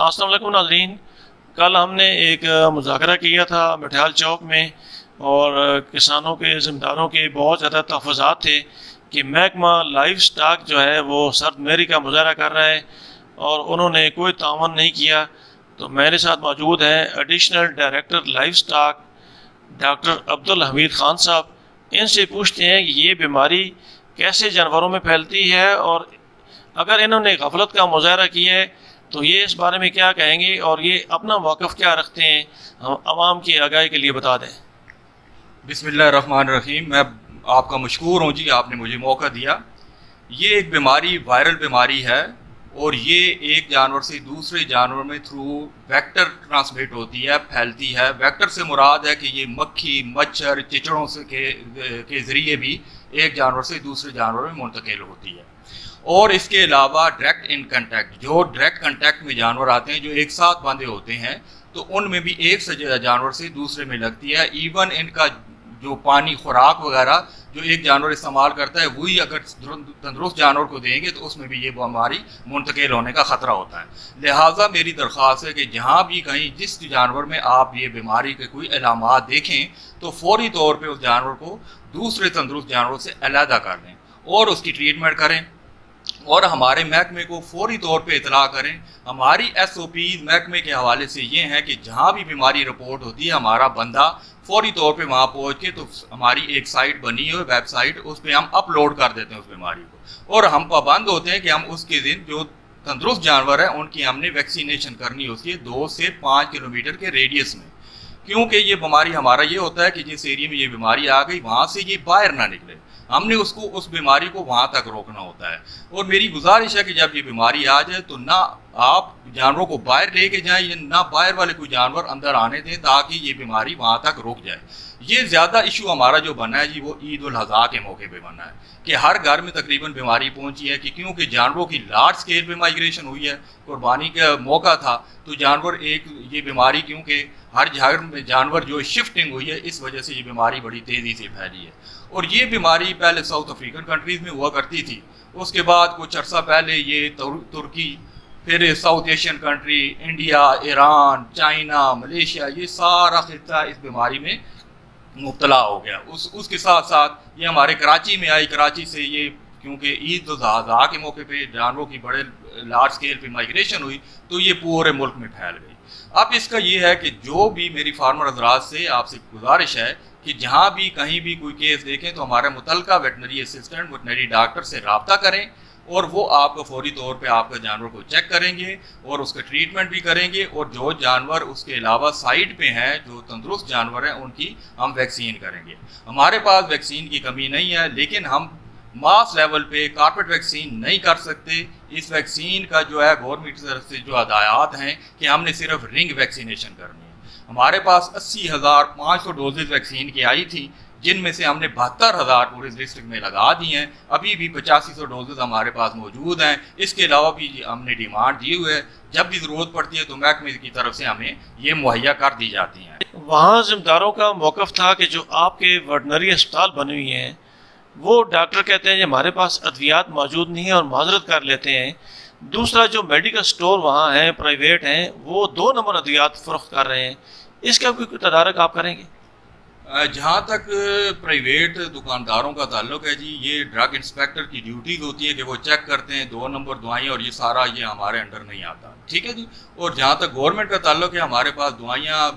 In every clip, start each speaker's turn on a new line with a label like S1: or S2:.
S1: अस्सलाम वालेकुम नाज़रीन, कल हमने एक मुज़ाकरा किया था मिठाल चौक में और किसानों के ज़िम्मेदारों के बहुत ज़्यादा तहफ़्फ़ुज़ात थे कि महकमा लाइफ स्टॉक जो है वो सर्दमेरी का मुज़ाहरा कर रहा है और उन्होंने कोई तावन नहीं किया। तो मेरे साथ मौजूद हैं additional director life stock doctor Abdul Hamid Khan साहब। इनसे पूछते हैं कि ये बीमारी कैसे जानवरों में फैलती है और अगर इन्होंने गफलत का मुज़ाहरा किया है तो ये इस बारे में क्या कहेंगे और ये अपना मौक़िफ़ क्या रखते हैं, हम आवाम की आगाही के लिए बता दें।
S2: बिस्मिल्लाहिर्रहमानिर्रहीम। मैं आपका मशकूर हूँ जी, आपने मुझे मौका दिया। ये एक बीमारी वायरल बीमारी है और ये एक जानवर से दूसरे जानवर में थ्रू वेक्टर ट्रांसमिट होती है, फैलती है। वेक्टर से मुराद है कि ये मक्खी, मच्छर, चिचड़ों से के ज़रिए भी एक जानवर से दूसरे जानवर में मुंतकिल होती है। और इसके अलावा डायरेक्ट इन कंटैक्ट, जो डायरेक्ट कंटैक्ट में जानवर आते हैं जो एक साथ बंधे होते हैं, तो उनमें भी एक जानवर से दूसरे में लगती है। इवन इनका जो पानी, खुराक वगैरह जो एक जानवर इस्तेमाल करता है वही अगर तंदुरुस्त जानवर को देंगे तो उसमें भी ये बीमारी मुंतकिल होने का ख़तरा होता है। लिहाजा मेरी दरख्वास्त है कि जहाँ भी कहीं जिस जानवर में आप ये बीमारी के कोई अलामात देखें तो फौरी तौर पर उस जानवर को दूसरे तंदुरुस्त जानवरों से अलहदा कर दें और उसकी ट्रीटमेंट करें और हमारे महकमे को फौरी तौर पे इतला करें। हमारी SOP महकमे के हवाले से ये है कि जहाँ भी बीमारी रिपोर्ट होती है हमारा बंदा फौरी तौर पे वहाँ पहुँच के, तो हमारी एक साइट बनी है, वेबसाइट, उस पर हम अपलोड कर देते हैं उस बीमारी को। और हम पाबंद होते हैं कि हम उसके दिन जो तंदुरुस्त जानवर हैं उनकी हमने वैक्सीनेशन करनी होती है 2 से 5 किलोमीटर के रेडियस में, क्योंकि ये बीमारी हमारा ये होता है कि जिस एरिया में ये बीमारी आ गई वहाँ से ये बाहर ना निकले, हमने उसको उस बीमारी को वहाँ तक रोकना होता है। और मेरी गुजारिश है कि जब ये बीमारी आ जाए तो ना आप जानवरों को बाहर लेके जाएं या ना बाहर वाले कोई जानवर अंदर आने दें ताकि ये बीमारी वहाँ तक रुक जाए। ये ज़्यादा इशू हमारा जो बना है जी वो ईद उल अज़हा के मौके पे बना है कि हर घर में तकरीबन बीमारी पहुंची है कि क्योंकि जानवरों की लार्ज स्केल पे माइग्रेशन हुई है, कुर्बानी का मौका था, तो जानवर एक ये बीमारी क्योंकि हर घर में जानवर जो शिफ्टिंग हुई है इस वजह से ये बीमारी बड़ी तेज़ी से फैली है। और ये बीमारी पहले साउथ अफ्रीकन कंट्रीज़ में हुआ करती थी, उसके बाद कुछ अर्सा पहले ये तुर्की, फिर south Asian country, India, Iran, China, Malaysia, ये सारा खित्ता इस बीमारी में मुब्तला हो गया। उसके साथ साथ ये हमारे कराची में आई। कराची से ये क्योंकि ईद उल अज़हा के मौके पे जानवरों की बड़े लार्ज स्केल पे माइग्रेशन हुई तो ये पूरे मुल्क में फैल गई। अब इसका ये है कि जो भी मेरी फार्मर हज़रात से आपसे गुजारिश है कि जहाँ भी कहीं भी कोई केस देखें तो हमारे मुतल्लिका वेटनरी असिस्टेंट, वेटनरी डॉक्टर से रब्ता करें और वो आपको फौरी तौर पे आपका जानवर को चेक करेंगे और उसका ट्रीटमेंट भी करेंगे। और जो जानवर उसके अलावा साइड पे हैं, जो तंदुरुस्त जानवर हैं, उनकी हम वैक्सीन करेंगे। हमारे पास वैक्सीन की कमी नहीं है, लेकिन हम मास लेवल पे कारपेट वैक्सीन नहीं कर सकते। इस वैक्सीन का जो है गवर्नमेंट की तरफ से जो हदायत हैं कि हमने सिर्फ रिंग वैक्सीनेशन करनी है। हमारे पास 80,500 डोजेज वैक्सीन की आई थी, जिनमें से हमने 72,000 पूरे डिस्ट्रिक्ट में लगा दी हैं। अभी भी 8500 डोजेज हमारे पास मौजूद हैं। इसके अलावा भी हमने डिमांड दी हुई है, जब भी ज़रूरत पड़ती है तो महकमे की तरफ से हमें ये मुहैया कर दी जाती हैं।
S1: वहाँ ज़िम्मेदारों का मौक़िफ़ था कि जो आपके वेटनरी अस्पताल बने हुए हैं वो डॉक्टर कहते हैं कि हमारे पास अद्वियात मौजूद नहीं है और माजरत कर लेते हैं। दूसरा जो मेडिकल स्टोर वहाँ हैं, प्राइवेट हैं, वो 2 नंबर अद्वियात फ़रोख्त कर रहे हैं। इसका कोई तदारक आप करेंगे?
S2: जहाँ तक प्राइवेट दुकानदारों का ताल्लुक है जी, ये ड्रग इंस्पेक्टर की ड्यूटीज होती है कि वो चेक करते हैं 2 नंबर दवाइयाँ और ये सारा ये हमारे अंडर नहीं आता, ठीक है जी। और जहाँ तक गवर्नमेंट का ताल्लुक है, हमारे पास दवाइयाँ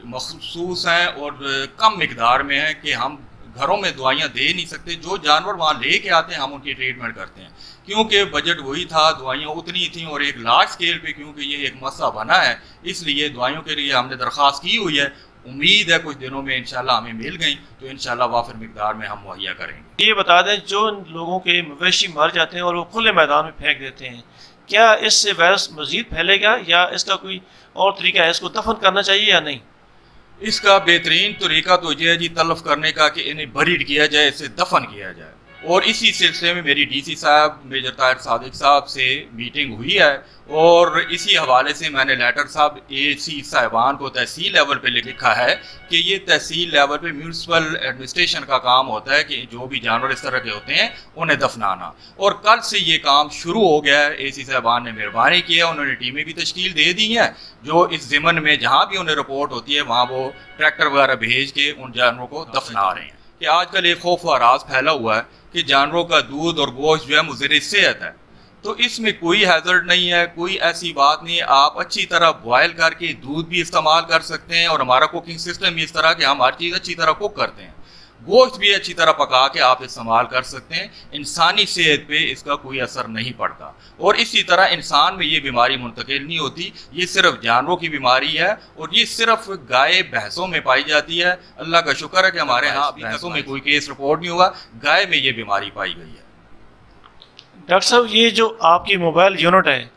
S2: मखसूस हैं और कम मिकदार में हैं कि हम घरों में दवाइयाँ दे नहीं सकते। जो जानवर वहाँ ले के आते हैं हम उनकी ट्रीटमेंट करते हैं, क्योंकि बजट वही था, दवाइयाँ उतनी थी और एक लार्ज स्केल पे क्योंकि ये एक मसला बना है, इसलिए दवाइयों के लिए हमने दरख्वास्त की हुई है। उम्मीद है कुछ दिनों में इंशाल्लाह हमें मिल गई तो इंशाल्लाह वाफिर मिकदार में हम मुहैया करेंगे।
S1: ये बता दें, जो लोगों के मवेशी मर जाते हैं और वो खुले मैदान में फेंक देते हैं, क्या इससे वायरस मजीद फैलेगा या इसका कोई और तरीका है, इसको दफन करना चाहिए या नहीं?
S2: इसका बेहतरीन तरीका तो यह है जी तलफ करने का कि इन्हें बरीड किया जाए, इसे दफन किया जाए और इसी सिलसिले में मेरी डीसी साहब मेजर ताहिर सादिक साहब से मीटिंग हुई है और इसी हवाले से मैंने लेटर साहब एसी साहिबान को तहसील लेवल पे लिखा है कि ये तहसील लेवल पे म्यूनसिपल एडमिनिस्ट्रेशन का काम होता है कि जो भी जानवर इस तरह के होते हैं उन्हें दफनाना। और कल से ये काम शुरू हो गया है। एसी साहिबान ने मेहरबानी की है, उन्होंने टीमें भी तश्कील दे दी हैं जो इस ज़िमन में जहाँ भी उन्हें रिपोर्ट होती है वहाँ वो ट्रैक्टर वगैरह भेज के उन जानवरों को दफना रहे हैं। कि आजकल एक खौफ व राज फैला हुआ है कि जानवरों का दूध और गोश्त जो है मुज़र सेहत है, तो इसमें कोई हैजर्ड नहीं है, कोई ऐसी बात नहीं है। आप अच्छी तरह बॉयल करके दूध भी इस्तेमाल कर सकते हैं और हमारा कुकिंग सिस्टम भी इस तरह कि हम हर चीज़ अच्छी तरह कुक करते हैं। गोश्त भी अच्छी तरह पका के आप इस्तेमाल कर सकते हैं। इंसानी सेहत पे इसका कोई असर नहीं पड़ता और इसी तरह इंसान में ये बीमारी मुंतकिल नहीं होती। ये सिर्फ जानवरों की बीमारी है और ये सिर्फ गाय भैंसों में पाई जाती है। अल्लाह का शुक्र है कि हमारे यहाँ भैंसों में कोई केस रिपोर्ट नहीं हुआ, गाय में ये बीमारी पाई गई है।
S1: डॉक्टर साहब, ये जो आपकी मोबाइल यूनिट है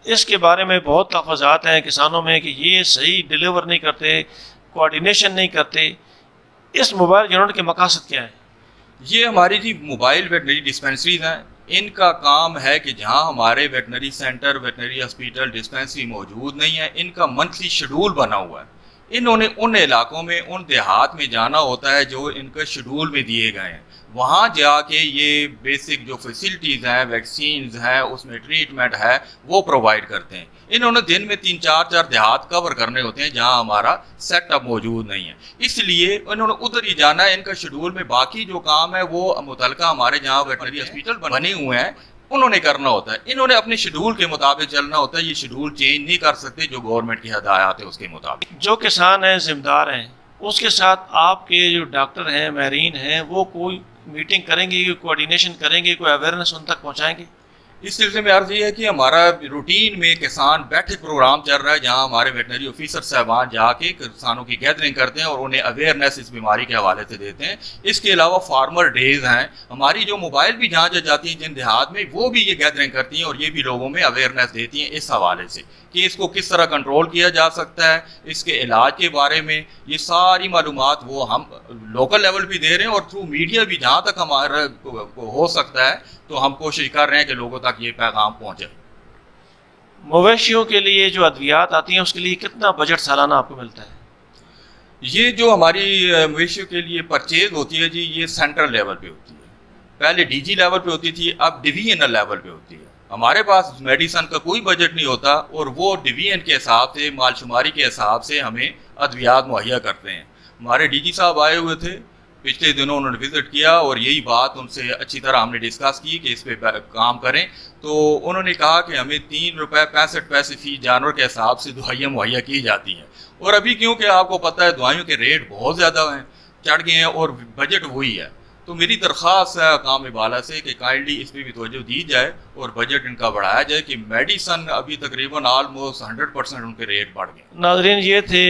S1: इसके बारे में बहुत तफाज़ात हैं किसानों में कि ये सही डिलीवर नहीं करते, कोऑर्डिनेशन नहीं करते। इस मोबाइल यूनिट के मकसद क्या है?
S2: ये हमारी जी मोबाइल वेटनरी डिस्पेंसरीज हैं। इनका काम है कि जहां हमारे veterinary centre, veterinary hospital, dispensary मौजूद नहीं है, इनका मंथली शेड्यूल बना हुआ है। इन्होंने उन इलाकों में, उन देहात में जाना होता है जो इनके शेड्यूल में दिए गए हैं। वहाँ जाके ये बेसिक जो फैसिलिटीज़ हैं, वैक्सीन्स हैं, उसमें ट्रीटमेंट है, वो प्रोवाइड करते हैं। इन्होंने दिन में 3-4 देहात कवर करने होते हैं जहाँ हमारा सेटअप मौजूद नहीं है, इसलिए इन्होंने उधर ही जाना है। इनका शेड्यूल में बाकी जो काम है वो मुतलका हमारे जहाँ वेटनरी हॉस्पिटल बने हुए हैं उन्होंने करना होता है। इन्होंने अपने शेड्यूल के मुताबिक चलना होता है। ये शेड्यूल चेंज नहीं कर सकते जो गवर्नमेंट की हदायत है उसके मुताबिक।
S1: जो किसान हैं, जिम्मेदार हैं, उसके साथ आपके जो डॉक्टर हैं, माहिरीन हैं, वो कोई मीटिंग करेंगे, कोऑर्डिनेशन करेंगे, कोई अवेयरनेस उन तक पहुँचाएंगे?
S2: इस सिलसिले में अर्ज ये है कि हमारा रूटीन में किसान बैठक प्रोग्राम चल रहा है जहां हमारे वेटनरी ऑफिसर साहबान जाके किसानों की गैदरिंग करते हैं और उन्हें अवेयरनेस इस बीमारी के हवाले से देते हैं। इसके अलावा फार्मर डेज हैं, हमारी जो मोबाइल भी जहाँ जाती हैं जिन देहात में, वो भी ये गैदरिंग करती हैं और ये भी लोगों में अवेयरनेस देती हैं इस हवाले से कि इसको किस तरह कंट्रोल किया जा सकता है, इसके इलाज के बारे में। ये सारी मालूमात वो हम लोकल लेवल भी दे रहे हैं और थ्रू मीडिया भी जहाँ तक हमारा हो सकता है तो हम कोशिश कर रहे हैं कि लोगों तक ये पैगाम पहुँचे।
S1: मवेशियों के लिए जो अद्वियात आती हैं उसके लिए कितना बजट सालाना आपको मिलता है?
S2: ये जो हमारी मवेशियों के लिए परचेज होती है जी, ये सेंट्रल लेवल पे होती है। पहले डीजी लेवल पे होती थी, अब डिवीजनल लेवल पे होती है। हमारे पास मेडिसन का कोई बजट नहीं होता और वो डिवीजन के हिसाब से, मालशुमारी के हिसाब से हमें अद्वियात मुहैया करते हैं। हमारे डीजी साहब आए हुए थे पिछले दिनों, उन्होंने विजिट किया और यही बात उनसे अच्छी तरह हमने डिस्कस की कि इस पे काम करें। तो उन्होंने कहा कि हमें 3 रुपये 65 पैसे फी जानवर के हिसाब से दवाइयाँ मुहैया की जाती हैं। और अभी क्योंकि आपको पता है दवाइयों के रेट बहुत ज़्यादा हैं, चढ़ गए हैं और बजट वही है। तो मेरी दरख्वास्त है काम बाला से कि काइंडली इस पर भी तवज्जो दी जाए और बजट इनका बढ़ाया जाए कि मेडिसन अभी तकरीबन ऑलमोस्ट 100% उनके रेट बढ़ गए।
S1: नाज़रीन, ये थे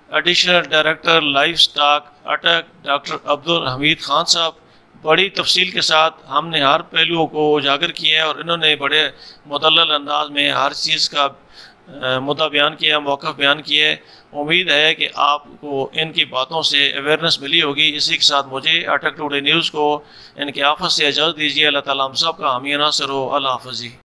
S1: एडिशनल डायरेक्टर लाइफ स्टॉक अटक डॉक्टर अब्दुल हमीद खान साहब। बड़ी तफसील के साथ हमने हर पहलुओं को उजागर किया है और इन्होंने बड़े मुदल्लल अंदाज में हर चीज़ का मुद्दा बयान किया, मौक़िफ़ बयान किया है। उम्मीद है कि आपको इनकी बातों से अवेयरनेस मिली होगी। इसी के साथ मुझे अटक टुडे न्यूज़ को इनके ऑफिस से इजाज़त दीजिए। अल्लाह ताला हम सब का हामी नासर हो। अल्लाह हाफ़िज़।